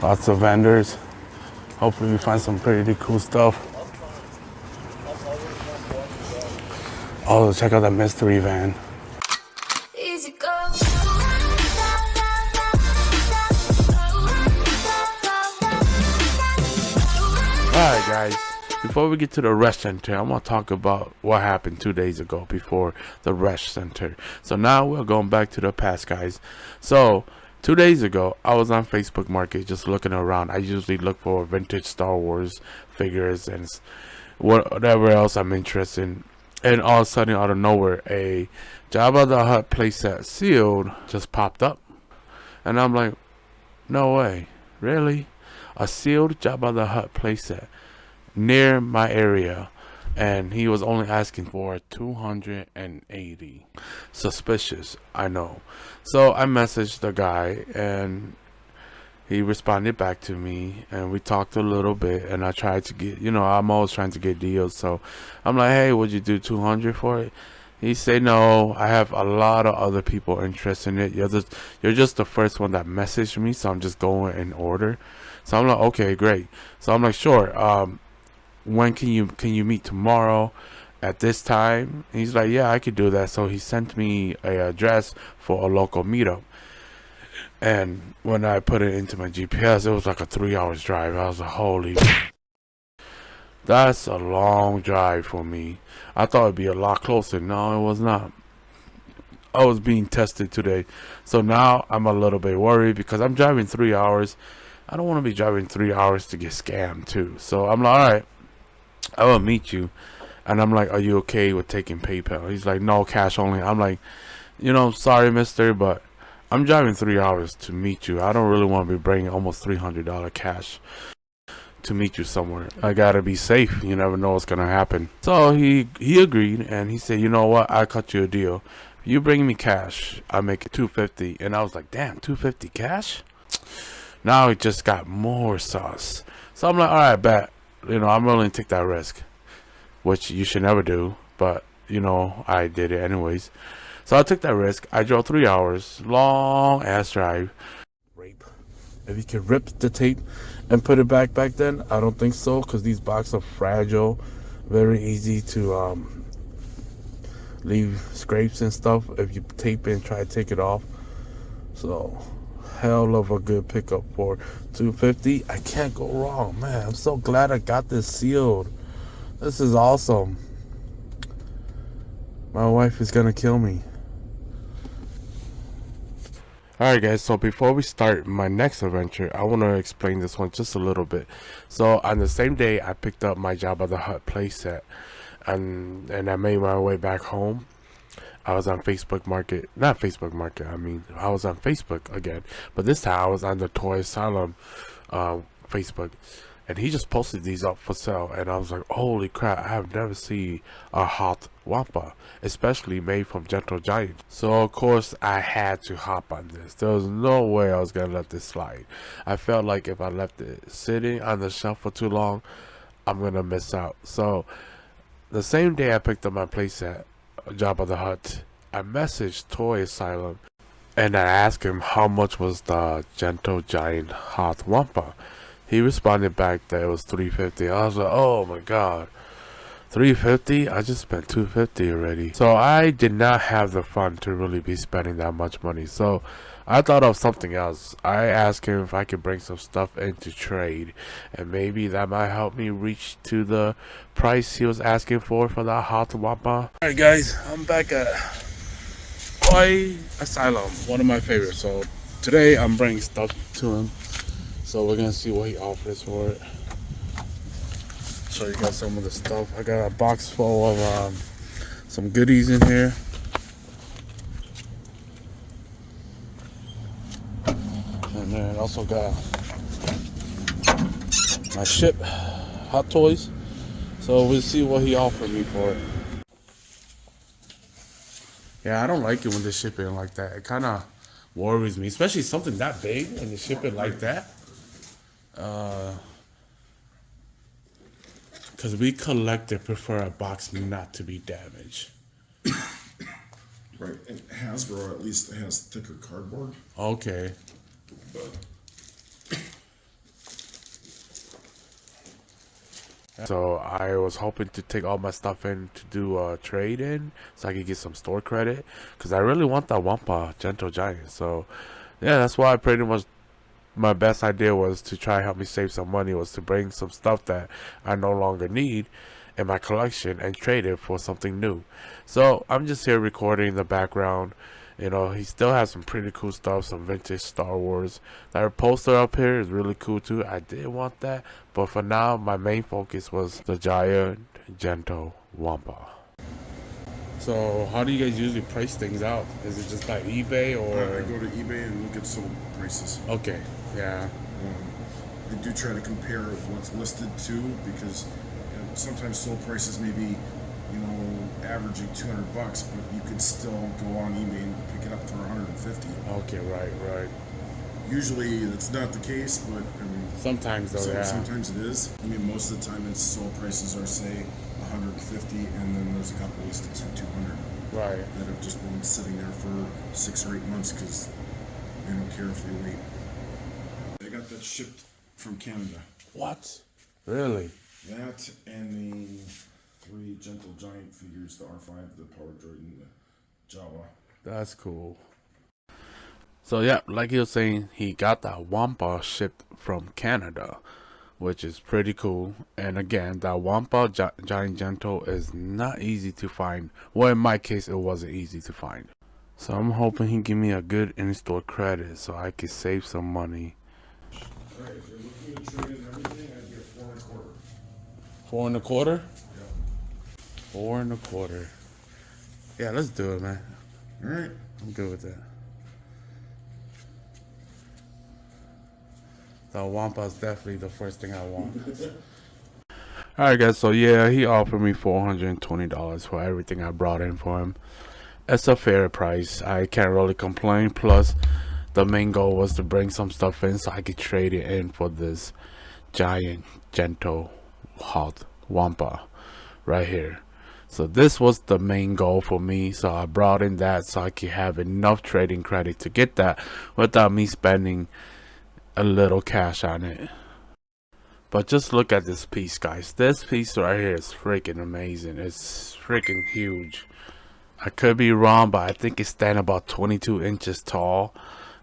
Lots of vendors. Hopefully we find some pretty cool stuff. Oh, check out that mystery van. Easy go. Alright guys, before we get to the Rush Center, I'm going to talk about what happened 2 days ago before the Rush Center. So now we're going back to the past, guys. So 2 days ago, I was on Facebook Market just looking around. I usually look for vintage Star Wars figures and whatever else I'm interested in. And all of a sudden, out of nowhere, a Jabba the Hutt playset sealed just popped up. And I'm like, no way, really? A sealed Jabba the Hutt playset near my area, and he was only asking for 280. Suspicious, I know. So I messaged the guy, and he responded back to me, and we talked a little bit, and I tried to get, I'm always trying to get deals, so I'm like, hey, would you do 200 for it? He said, no, I have a lot of other people interested in it. You're just the first one that messaged me, so I'm just going in order. So I'm like, okay, great. So I'm like, sure. When can you meet tomorrow at this time? And he's like, yeah, I could do that. So he sent me a address for a local meetup. And when I put it into my GPS, it was like a 3 hours drive. I was like, holy, that's a long drive for me. I thought it'd be a lot closer. No, it was not. I was being tested today. So now I'm a little bit worried because I'm driving 3 hours. I don't want to be driving 3 hours to get scammed too. So I'm like, all right, I will meet you. And I'm like, are you okay with taking PayPal? He's like, no, cash only. I'm like, sorry, mister, but I'm driving 3 hours to meet you. I don't really want to be bringing almost $300 cash to meet you somewhere. I gotta be safe. You never know what's gonna happen. So he agreed, and he said, you know what? I cut you a deal. You bring me cash, I make it 250. And I was like, damn, 250 cash? Now it just got more sauce. So I'm like, all right, bet. I'm willing to take that risk, which you should never do. But I did it anyways. So I took that risk. I drove 3 hours, long ass drive. Rape. If you could rip the tape and put it back then, I don't think so, because these boxes are fragile, very easy to leave scrapes and stuff if you tape it and try to take it off. So hell of a good pickup for 250. I can't go wrong, man. I'm so glad I got this sealed. This is awesome. My wife is gonna kill me. Alright guys, so before we start my next adventure, I want to explain this one just a little bit. So on the same day I picked up my Jabba the Hutt playset, and I made my way back home. I was on Facebook Market, not Facebook Market, I was on Facebook again, but this time I was on the Toy Asylum Facebook, and he just posted these up for sale, and I was like, holy crap, I have never seen a hot Wampa, especially made from Gentle Giant. So of course I had to hop on this. There was no way I was gonna let this slide. I felt like if I left it sitting on the shelf for too long, I'm gonna miss out. So the same day I picked up my playset, Jabba the Hutt, I messaged Toy Asylum and I asked him how much was the Gentle Giant hot Wampa. He responded back that it was $350. I was like, oh my god, $350? I just spent $250 already. So I did not have the fun to really be spending that much money. So I thought of something else. I asked him if I could bring some stuff in to trade, and maybe that might help me reach to the price he was asking for that hot Wampa. Alright guys, I'm back at Toy Asylum, one of my favorites. So today I'm bringing stuff to him. So we're gonna see what he offers for it. Show you guys some of the stuff. I got a box full of some goodies in here. And then also got my ship, Hot Toys. So we'll see what he offered me for it. Yeah, I don't like it when they ship it like that. It kind of worries me, especially something that big and they ship it like that. Because we collectively prefer a box not to be damaged. Right, and Hasbro at least has thicker cardboard. Okay. But So I was hoping to take all my stuff in to do a trade in so I could get some store credit because I really want that Wampa Gentle Giant. So yeah, that's why I pretty much my best idea was to try help me save some money was to bring some stuff that I no longer need in my collection and trade it for something new. So I'm just here recording in the background. You know, he still has some pretty cool stuff, some vintage Star Wars. That poster up here is really cool too. I did want that, but for now, my main focus was the Giant Gentle Wampa. So, how do you guys usually price things out? Is it just by eBay I or? go to eBay and look at sold prices. Okay, yeah, I do try to compare what's listed too, because sometimes sold prices may be, averaging $200, but you could still go on eBay and pick it up for 150. okay, right. Usually that's not the case, but I mean, Sometimes though, yeah. sometimes it is. I mean, most of the time it's sold prices are say 150, and then there's a couple listings for 200 Right. that have just been sitting there for 6 or 8 months because they don't care if they wait. I got that shipped from Canada. What? Really? That and the 3 Gentle Giant figures, the R5, the Power Droid, and the Jawa. That's cool. So yeah, like he was saying, he got that Wampa shipped from Canada, which is pretty cool. And again, that Wampa Giant Gentle is not easy to find. Well, in my case, it wasn't easy to find. So I'm hoping he give me a good in-store credit so I can save some money. Alright, if you're looking to trade in everything, I'd get 4 1/4. 4 1/4? Yeah. 4 1/4. Yeah, let's do it, man. Alright. I'm good with that. The Wampa is definitely the first thing I want. Alright guys, so yeah, he offered me $420 for everything I brought in for him. It's a fair price. I can't really complain. Plus, the main goal was to bring some stuff in so I could trade it in for this Giant Gentle Hot Wampa right here. So this was the main goal for me. So I brought in that so I could have enough trading credit to get that without me spending a little cash on it. But just look at this piece, guys. This piece right here is freaking amazing. It's freaking huge. I could be wrong, but I think it's standing about 22 inches tall.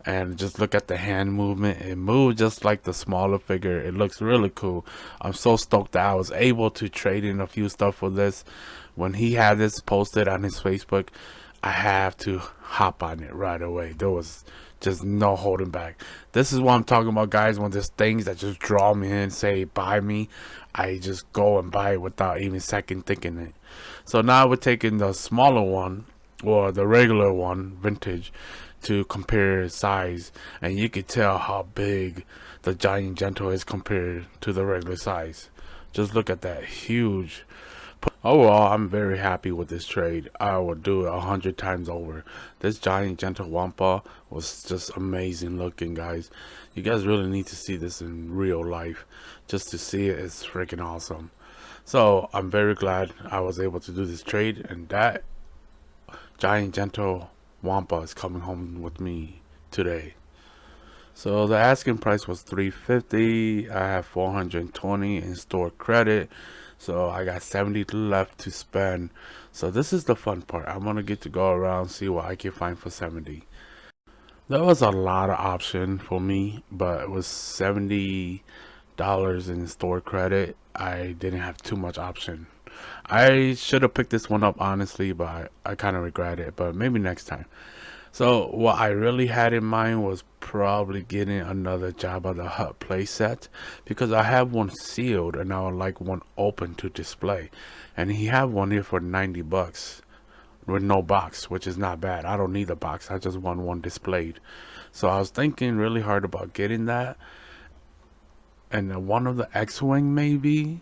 And just look at the hand movement. It moves just like the smaller figure. It looks really cool. I'm so stoked that I was able to trade in a few stuff for this. When he had this posted on his Facebook, I have to hop on it right away. There was just no holding back. This is what I'm talking about, guys. When there's things that just draw me in, say buy me, I just go and buy it without even second thinking it. So now we're taking the smaller one, or the regular one, vintage, to compare size, and you can tell how big the Giant Gentle is compared to the regular size. Just look at that, huge. Overall, I'm very happy with this trade. I would do it 100 times over. This Giant Gentle Wampa was just amazing looking, guys. You guys really need to see this in real life. Just to see it is freaking awesome. So I'm very glad I was able to do this trade, and that Giant Gentle Wampa is coming home with me today. So the asking price was $350. I have $420 in store credit, so I got $70 left to spend. So this is the fun part. I'm gonna get to go around, see what I can find for $70. There was a lot of option for me, but it was $70 in store credit. I didn't have too much option. I should have picked this one up, honestly, but I kind of regret it, but maybe next time. So what I really had in mind was probably getting another Jabba the Hutt playset, because I have one sealed and I would like one open to display, and he have one here for $90 with no box, which is not bad. I don't need a box, I just want one displayed. So I was thinking really hard about getting that, and one of the X-Wing maybe.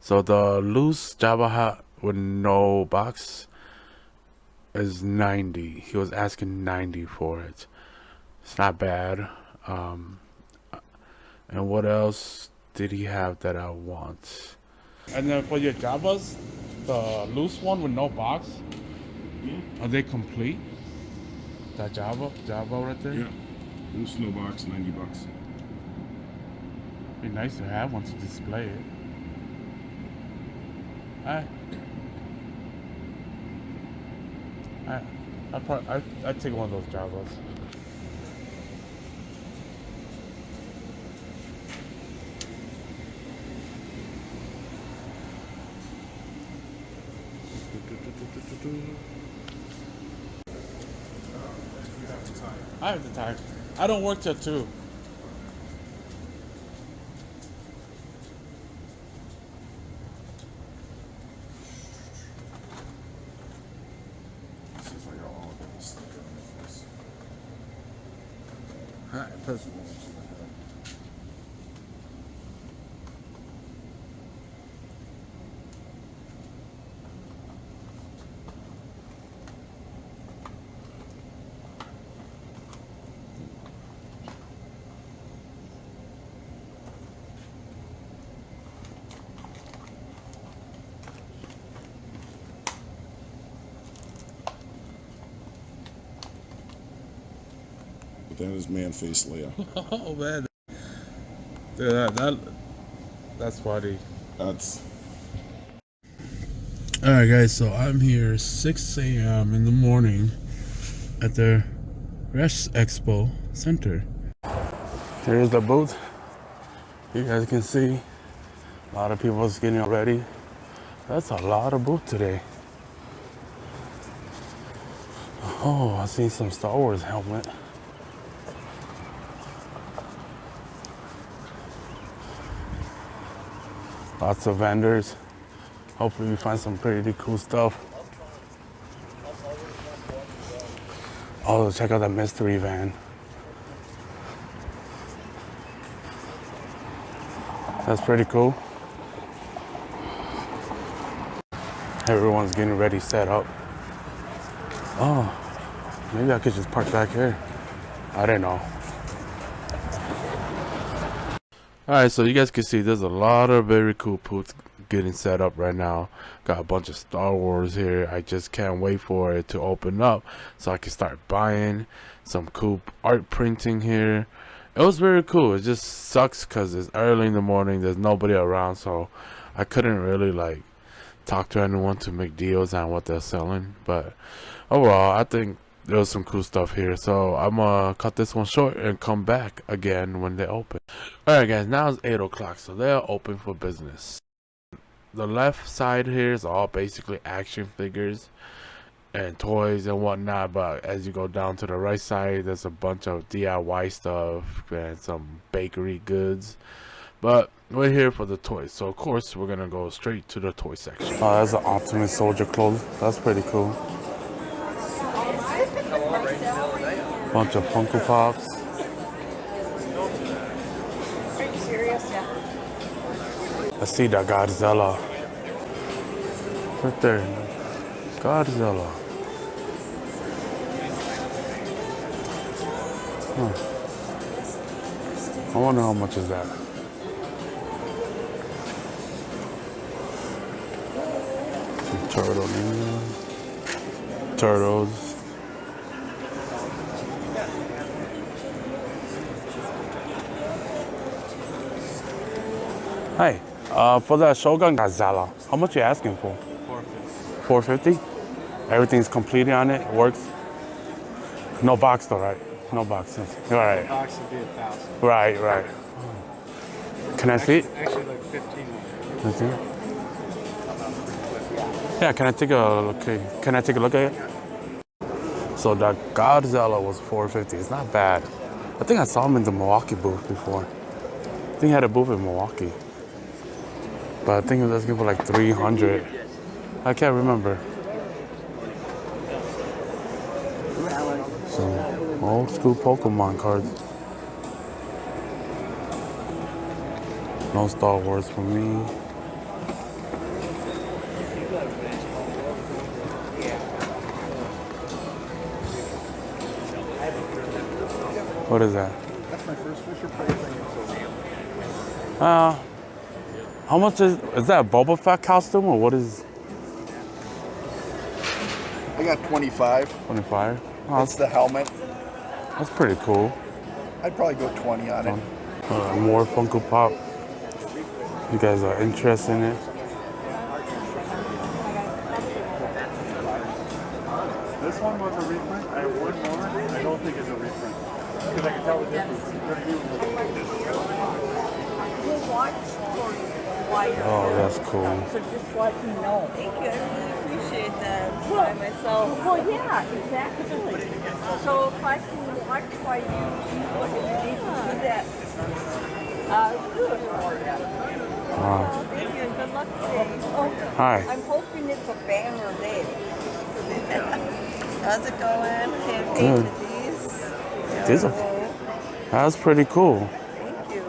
So the loose Jabba Hutt with no box is 90. He was asking 90 for it. It's not bad. And what else did he have that I want? And then for your Jabbas, the loose one with no box, are they complete? That Jabba right there? Yeah. Loose no box, $90. Be nice to have one to display it. I'd take one of those Javas. I have the time. I don't work till 2. See if I got all of this stuff on this. Alright, plus But then is man face Leia. oh man. Dude, that's funny. That's Alright guys, so I'm here 6 a.m. in the morning at the Rest Expo Center. Here's the booth. You guys can see a lot of people is getting ready. That's a lot of booth today. Oh, I see some Star Wars helmet. Lots of vendors. Hopefully we find some pretty cool stuff. Oh, check out that mystery van. That's pretty cool. Everyone's getting ready, set up. Oh, maybe I could just park back here. I don't know. Alright, so you guys can see there's a lot of very cool booths getting set up right now. Got a bunch of Star Wars here. I just can't wait for it to open up so I can start buying some cool art printing here. It was very cool. It just sucks because it's early in the morning. There's nobody around, so I couldn't really like talk to anyone to make deals on what they're selling. But overall, I think there was some cool stuff here. So I'm gonna cut this one short and come back again when they open. Alright guys, now it's 8 o'clock, so they're open for business. The left side here is all basically action figures and toys and whatnot, but as you go down to the right side, there's a bunch of DIY stuff and some bakery goods. But we're here for the toys, so of course we're gonna go straight to the toy section. Oh, that's an Optimus Soldier clothes. That's pretty cool. Bunch of Funko Pops. Are you serious? Yeah. Let's see that Godzilla. Right there. Godzilla. Huh. I wonder how much is that. Some turtle ninja. Turtles. Hey, for the Shogun Godzilla, how much you asking for? 450. 450? Everything's completed on it. Works. No box though, right? No boxes. Right. Box would be 1,000. Right. Can I see it? Actually, like 1,500. Let's see. Yeah, can I take a look? Can I take a look at it? So the Godzilla was 450. It's not bad. I think I saw him in the Milwaukee booth before. I think he had a booth in Milwaukee. But I think he was asking for like 300. I can't remember. Some old school Pokemon cards. No Star Wars for me. What is that? That's my first Fisher Price thing. How much is that a Boba Fett costume or what is I got 25. 25? Oh, That's the helmet. that's pretty cool. I'd probably go 20 on it. More Funko Pop. You guys are interested in it? This one was a reprint. I have one more. I don't think it's a reprint. Because I can tell the difference. They're new. We'll watch for why. Oh, that's cool. So just let me know. Thank you. I really appreciate that by myself. Well, yeah, exactly. So if I can watch why you what you need to do that, do it for you. Wow. Thank you and good luck today. Oh, Hi. I'm hoping it's a banner day. How's it going? Hand Good. painted these. These are, that's pretty cool. Thank you.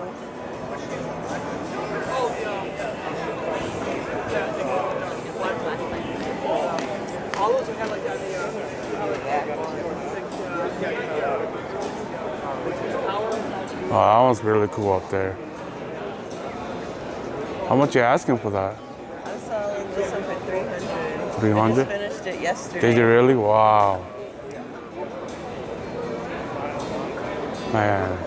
Oh, that one's really cool up there. How much you asking for that? I'm selling this one for 300. 300? I just finished it yesterday. Did you really? Wow. Man,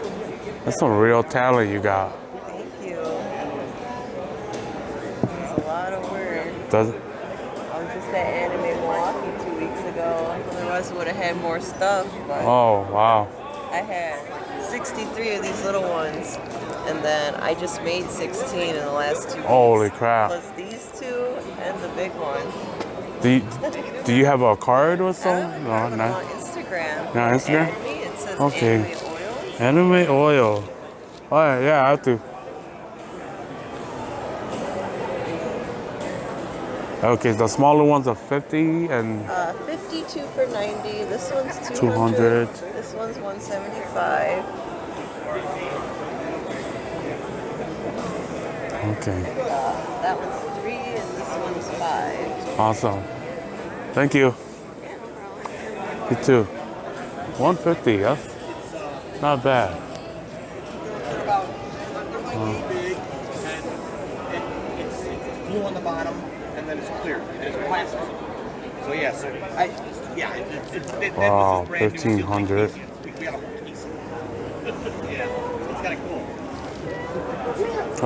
that's some real talent you got. Thank you. It's a lot of work. Does I was just at Anime Milwaukee 2 weeks ago. Otherwise, I would have had more stuff. But Oh, wow. I had 63 of these little ones, and then I just made 16 in the last 2 weeks. Holy crap. Plus these two and the big one. Do you have a card or I something? don't No, have them no. on Instagram. No, Instagram? Add me. It says Okay. Anime Oils. Anime oil. Oh, yeah, I have to. Okay, the smaller ones are 50 and 52 for 90. This one's 200. 200. This one's 175. okay. That one's 3 and this one's 5. Awesome. Thank you. You too. 150, that's not bad. Big, and it's blue on the bottom, and then it's clear. It's plastic. So yeah, Wow, 1,500. We got a whole case. Yeah, it's kind of cool.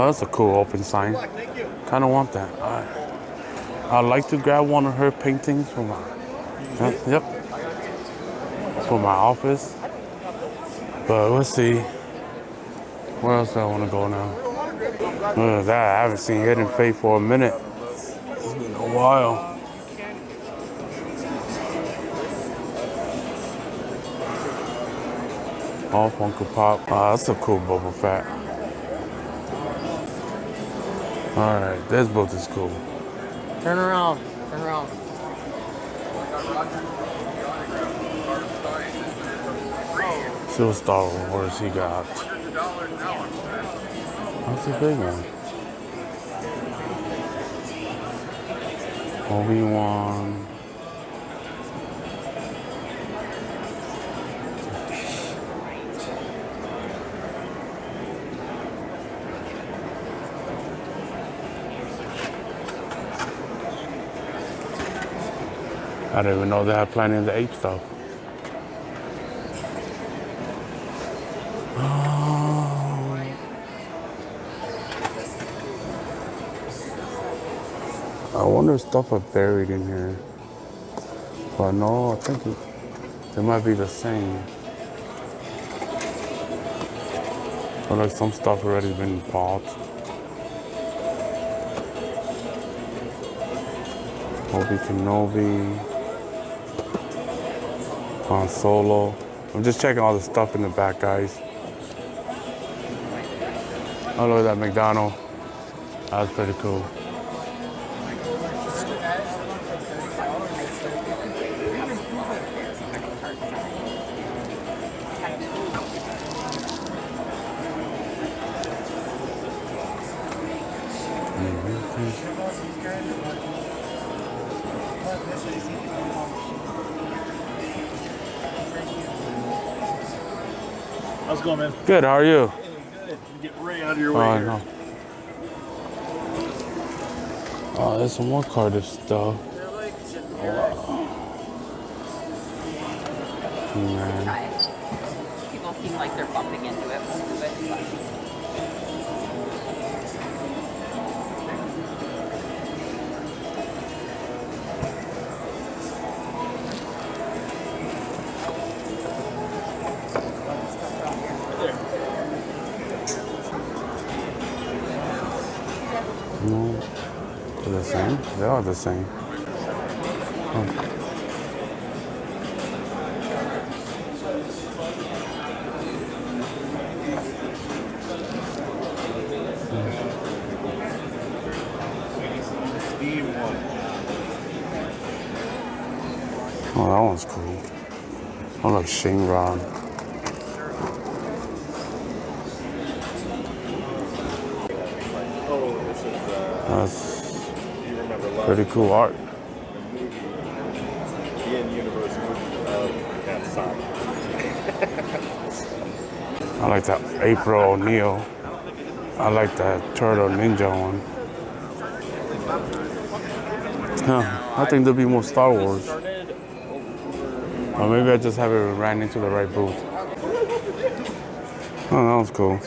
Oh, that's a cool open sign. Thank you. Kind of want that. I'd like to grab one of her paintings for my, yep, for my office. But let's see. Where else do I want to go now? Look at that. I haven't seen Hidden Fate for a minute. It's been a while. Oh, Funko Pop. Oh, that's a cool Boba Fett. Alright, this book is cool. Turn around. Turn around. See what Star Wars he got. That's a big one. Obi-Wan. I didn't even know they had Planet of the Apes stuff. I wonder if stuff are buried in here. But no, I think it might be the same. But like some stuff already been bought. Obi Kenobi. Han Solo. I'm just checking all the stuff in the back, guys. Oh, look at that McDonald. That was pretty cool. How's it going, man? Good, how are you? Good. Get right out of your Oh, way I here. know. Oh, there's some more Cardiff stuff. Man. People seem like they're bumping into it. Won't move it, but- No, they're the same. They are the same. Oh, that one's cool. I like Shinron. That's pretty cool art. I like that April O'Neil. I like that Turtle Ninja one. Huh, I think there'll be more Star Wars. Or maybe I just haven't ran into the right booth. Oh, that was cool.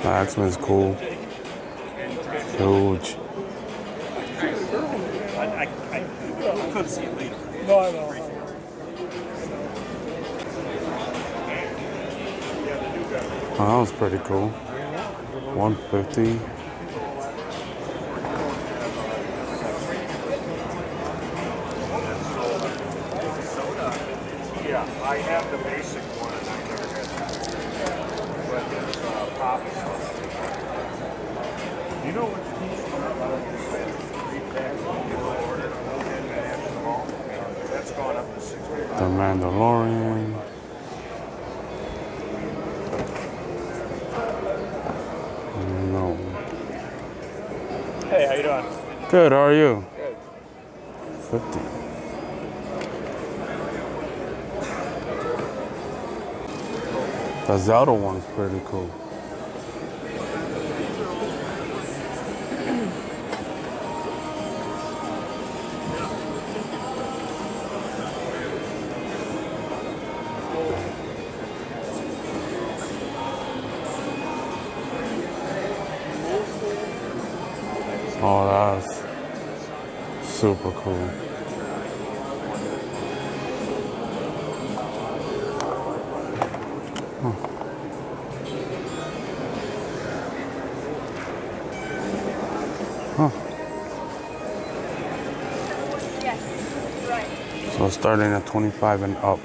The X-Men's cool. Huge. I couldn't see it later. No, I know. Oh, that was pretty cool. 150. Yeah, I have the basic one and I never had that. But it's poppy sauce. You know what that's gone up to $6. The Mandalorian. No. Hey, how you doing? Good, how are you? 50. The Zelda one's pretty cool. Oh, that's super cool. Yes, right. So starting at 25 and up.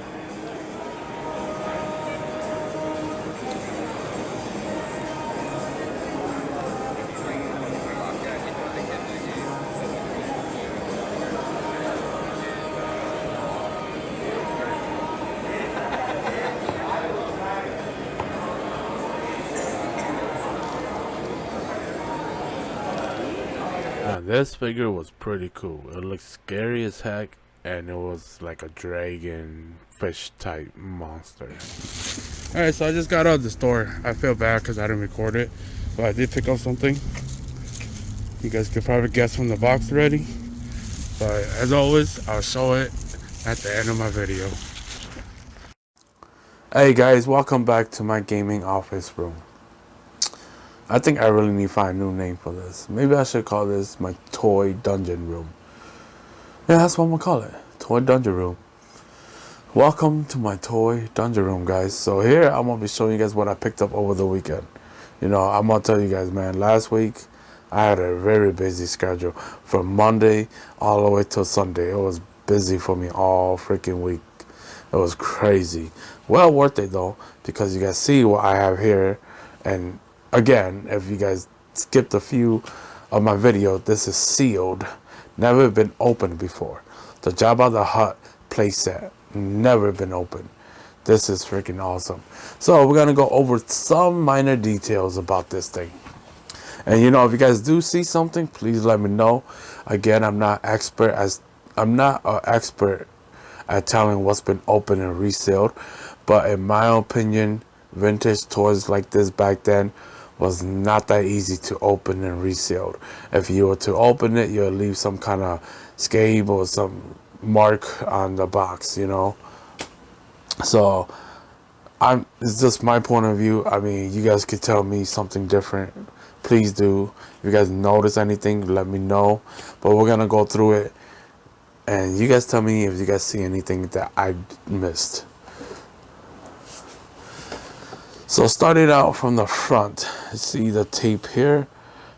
Now, this figure was pretty cool. It looked scary as heck, and it was like a dragon fish type monster. Alright, so I just got out of the store. I feel bad because I didn't record it, but I did pick up something. You guys could probably guess from the box already, but as always, I'll show it at the end of my video. Hey guys, welcome back to my gaming office room. I think I really need to find a new name for this. Maybe I should call this my toy dungeon room. Yeah, that's what I'm gonna call it. Toy dungeon room. Welcome to my toy dungeon room, guys. So here I'm gonna be showing you guys what I picked up over the weekend. You know, I'm gonna tell you guys, man, last week I had a very busy schedule from Monday all the way till Sunday. It was busy for me all freaking week. It was crazy. Well worth it though, because you guys see what I have here. And again, if you guys skipped a few of my videos, this is sealed. Never been opened before. The Jabba the Hutt playset. Never been opened. This is freaking awesome. So we're gonna go over some minor details about this thing. And you know, if you guys do see something, please let me know. Again, I'm not an expert at telling what's been opened and resealed, but in my opinion, vintage toys like this back then was not that easy to open and resealed. If you were to open it, you'll leave some kind of scabe or some mark on the box, you know. So it's just my point of view. I mean, you guys could tell me something different. Please do. If you guys notice anything, let me know. But we're gonna go through it, and you guys tell me if you guys see anything that I missed. So starting out from the front, see the tape here.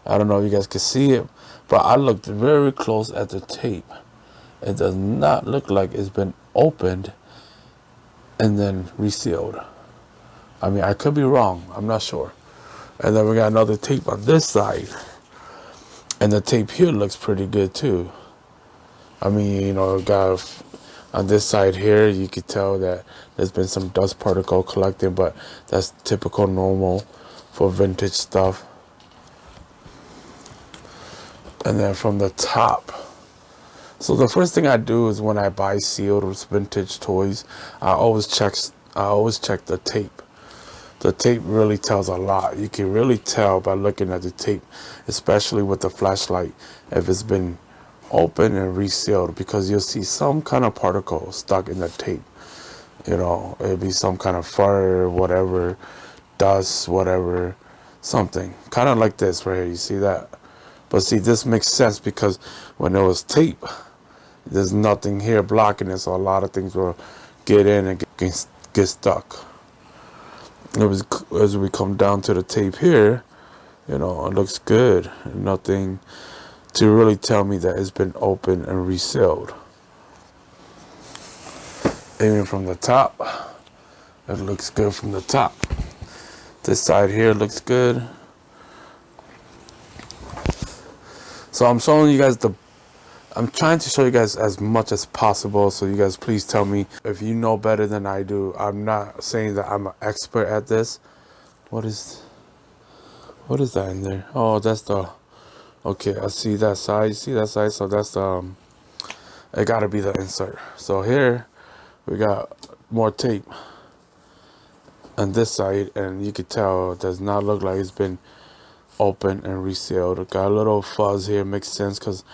I don't know if you guys can see it, but I looked very close at the tape. It does not look like it's been opened and then resealed. I mean, I could be wrong. I'm not sure. And then we got another tape on this side. And the tape here looks pretty good too. I mean, you know, got on this side here, you could tell that there's been some dust particle collecting, but that's typical normal for vintage stuff. And then from the top, so the first thing I do is when I buy sealed vintage toys, I always check the tape. The tape really tells a lot. You can really tell by looking at the tape, especially with the flashlight, if it's been open and resealed, because you'll see some kind of particle stuck in the tape. You know, it'll be some kind of fur, whatever, dust, whatever, something. Kind of like this right here, you see that? But see, this makes sense because when it was tape, there's nothing here blocking it, so a lot of things will get in and get stuck. As we come down to the tape here, you know, it looks good. Nothing to really tell me that it's been opened and resealed. Even from the top, it looks good from the top. This side here looks good. So I'm showing you guys I'm trying to show you guys as much as possible, so you guys please tell me if you know better than I do. I'm not saying that I'm an expert at this. What is that in there? Oh, that's the, okay, I see that side. See that side? So that's it gotta be the insert. So here we got more tape on this side, and you can tell it does not look like it's been open and resealed. It got a little fuzz here. Makes sense because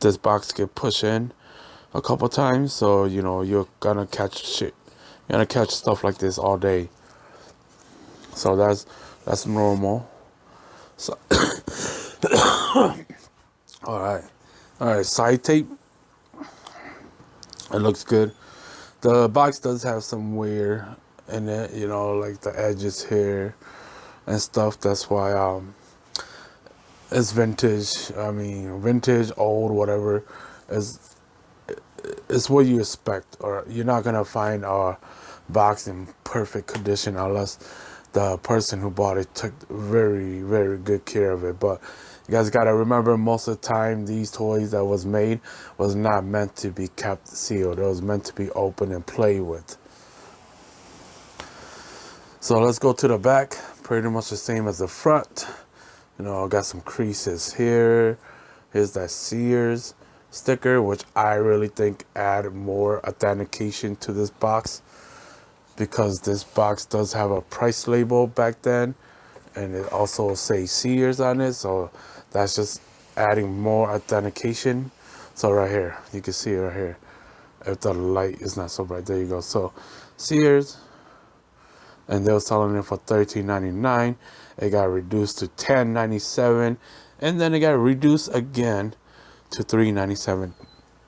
this box get pushed in a couple times, so you know you're gonna catch shit. You're gonna catch stuff like this all day. So that's normal. So all right, side tape. It looks good. The box does have some wear in it, you know, like the edges here and stuff. That's why it's vintage. I mean, vintage, old, whatever. It's what you expect. Or you're not gonna find a box in perfect condition unless the person who bought it took very, very good care of it. But you guys gotta remember, most of the time these toys that was made was not meant to be kept sealed. It was meant to be open and played with. So let's go to the back. Pretty much the same as the front. You know, I got some creases here. Here's that Sears sticker, which I really think add more authentication to this box, because this box does have a price label back then, and it also says Sears on it, so that's just adding more authentication. So right here, you can see it right here. If the light is not so bright, there you go. So Sears, and they were selling it for $13.99. It got reduced to $10.97, and then it got reduced again to $3.97.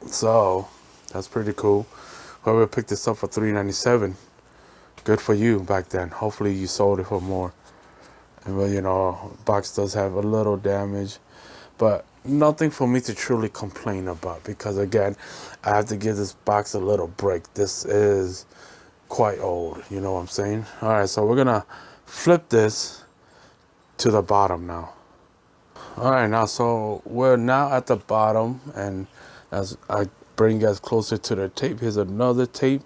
So that's pretty cool. Whoever picked this up for $3.97, good for you back then. Hopefully you sold it for more. And well, you know, box does have a little damage, but nothing for me to truly complain about, because again, I have to give this box a little break. This is quite old, you know what I'm saying? All right, so we're gonna flip this to the bottom now. All right, now so we're now at the bottom, and as I bring you guys closer to the tape, here's another tape.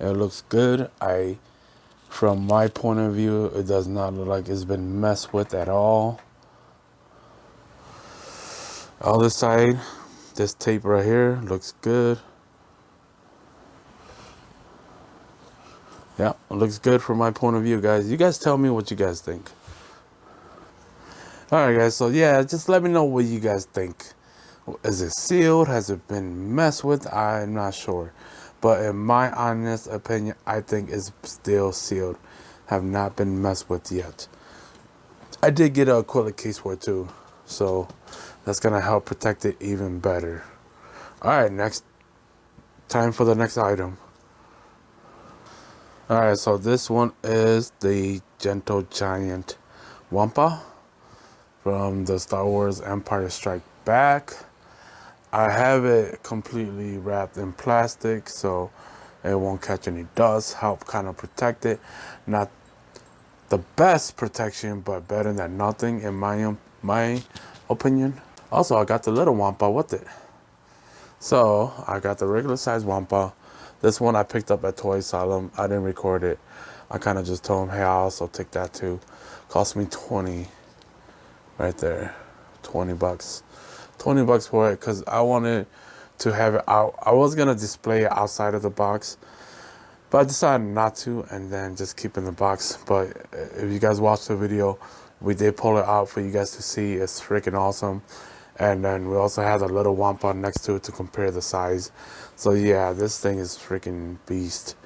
It looks good. From my point of view, it does not look like it's been messed with at all. Other side, this tape right here looks good. Yeah, it looks good from my point of view, guys. You guys tell me what you guys think. All right, guys, so yeah, just let me know what you guys think. Is it sealed? Has it been messed with? I'm not sure. But in my honest opinion, I think it's still sealed. Have not been messed with yet. I did get a acrylic case for it too, so that's gonna help protect it even better. All right, next time for the next item. Alright, so this one is the Gentle Giant Wampa from the Star Wars Empire Strike Back. I have it completely wrapped in plastic so it won't catch any dust, help kind of protect it. Not the best protection, but better than nothing in my opinion. Also, I got the little Wampa with it. So I got the regular size Wampa. This one I picked up at Toy Asylum. I didn't record it. I kind of just told him, hey, I'll also take that too. Cost me 20 right there. 20 bucks. 20 bucks for it because I wanted to have it out. I was going to display it outside of the box, but I decided not to and then just keep in the box. But if you guys watched the video, we did pull it out for you guys to see. It's freaking awesome. And then we also had a little Wampa next to it to compare the size. So yeah, this thing is freaking beast.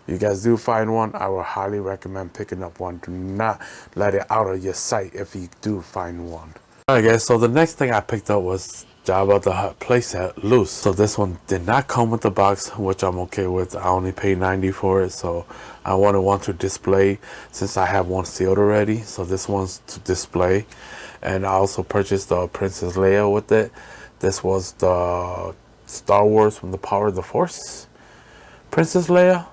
If you guys do find one, I would highly recommend picking up one. Do not let it out of your sight if you do find one. Alright guys, so the next thing I picked up was Jabba the Hutt playset loose. So this one did not come with the box, which I'm okay with. I only paid $90 for it, so I wanted one to display since I have one sealed already. So this one's to display. And I also purchased the Princess Leia with it. This was the Star Wars from the Power of the Force Princess Leia.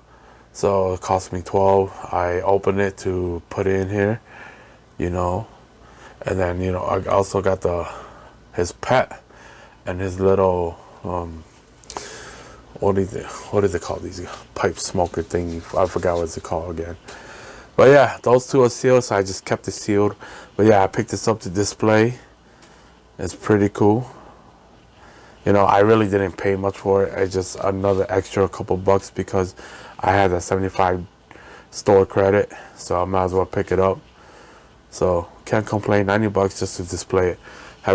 So it cost me $12. I opened it to put it in here, you know. And then, you know, I also got his pet and his little what do they call these pipe smoker thingy? I forgot what it's called again. But yeah, those two are sealed, so I just kept it sealed. But yeah, I picked this up to display. It's pretty cool. You know, I really didn't pay much for it. It's just another extra couple bucks because I had a 75 store credit, so I might as well pick it up. So can't complain. 90 bucks just to display it. I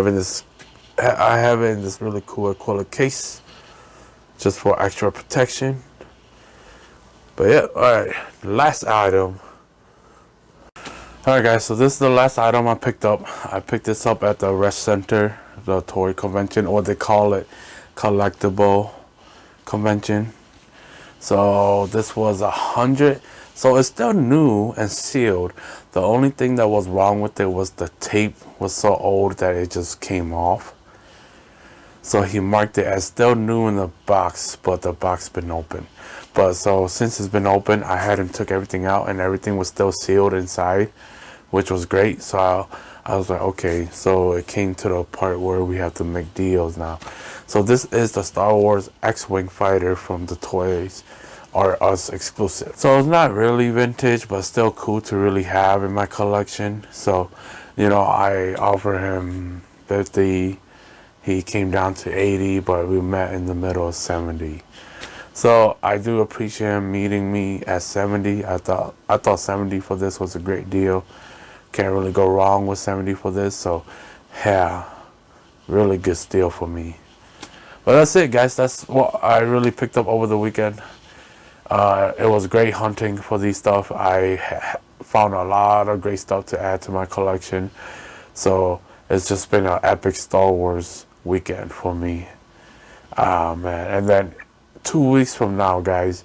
have it in this really cool acrylic case, just for extra protection. But yeah, all right. Last item. Alright guys, so this is the last item I picked up. I picked this up at the Rush Center, the toy convention, or they call it collectible convention. So this was 100. So it's still new and sealed. The only thing that was wrong with it was the tape was so old that it just came off. So he marked it as still new in the box, but the box been open. But so since it's been open, I had him took everything out and everything was still sealed inside, which was great. So I was like, okay. So it came to the part where we have to make deals now. So this is the Star Wars X-Wing fighter from the Toys R Us exclusive. So it's not really vintage, but still cool to really have in my collection. So, you know, I offer him 50. He came down to 80, but we met in the middle of 70. So I do appreciate him meeting me at 70. I thought 70 for this was a great deal. Can't really go wrong with 70 for this. So yeah, really good steal for me. But that's it, guys. That's what I really picked up over the weekend. It was great hunting for these stuff. I found a lot of great stuff to add to my collection. So it's just been an epic Star Wars weekend for me. Man. And then 2 weeks from now, guys,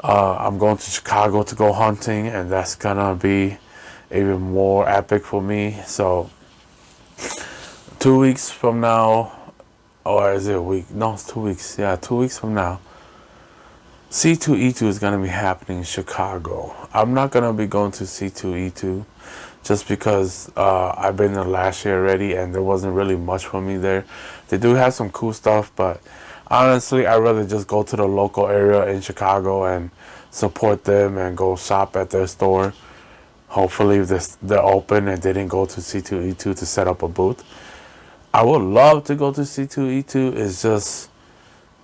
I'm going to Chicago to go hunting, and that's gonna be even more epic for me. So 2 weeks from now, or is it a week? No, it's 2 weeks. Yeah, 2 weeks from now, C2E2 is gonna be happening in Chicago. I'm not gonna be going to C2E2 just because I've been there last year already and there wasn't really much for me there. They do have some cool stuff, but honestly, I'd rather just go to the local area in Chicago and support them and go shop at their store. Hopefully they're open and they didn't go to C2E2 to set up a booth. I would love to go to C2E2. It's just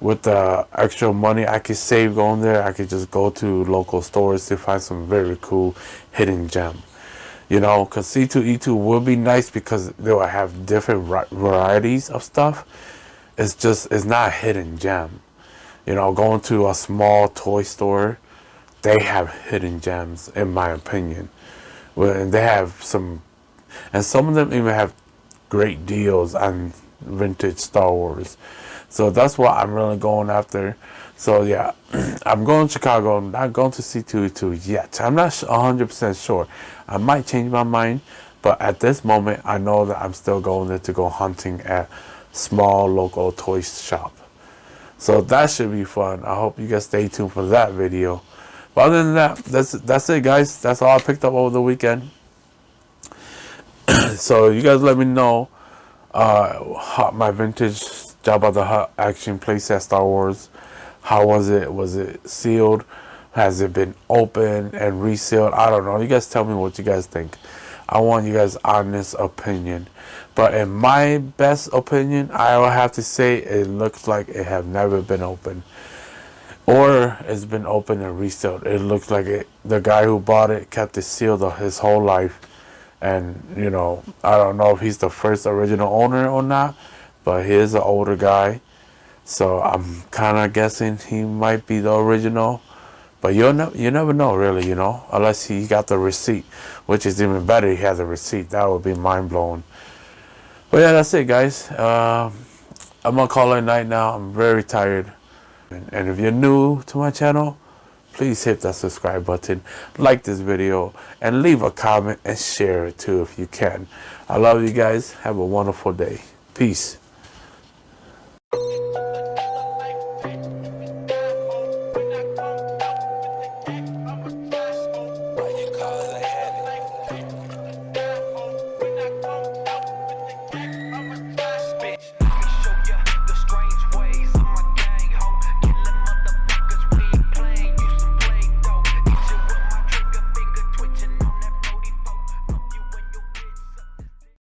with the extra money I could save going there, I could just go to local stores to find some very cool hidden gem. You know, because C2E2 will be nice because they will have different varieties of stuff. It's not a hidden gem. You know, going to a small toy store, they have hidden gems, in my opinion. And they have some, and some of them even have great deals on vintage Star Wars. So that's what I'm really going after. So yeah, I'm going to Chicago. I'm not going to C2E2 yet. I'm not 100% sure. I might change my mind, but at this moment, I know that I'm still going there to go hunting at small local toy shop. So that should be fun. I hope you guys stay tuned for that video. But other than that, that's it, guys. That's all I picked up over the weekend. So you guys let me know how my vintage Jabba the Hutt action playset Star Wars. How was it? Was it sealed? Has it been opened and resealed? I don't know. You guys tell me what you guys think. I want you guys' honest opinion. But in my best opinion, I will have to say it looks like it have never been opened. Or it's been opened and resealed. It looks like it. The guy who bought it kept it sealed his whole life. And, you know, I don't know if he's the first original owner or not. But he is an older guy. So I'm kind of guessing he might be the original. But you never know, really, you know. Unless he got the receipt. Which is even better, he has a receipt. That would be mind-blowing. But yeah, that's it, guys. I'm going to call it a night now. I'm very tired. And if you're new to my channel, please hit that subscribe button, like this video, and leave a comment and share it too if you can. I love you guys. Have a wonderful day. Peace. Cause I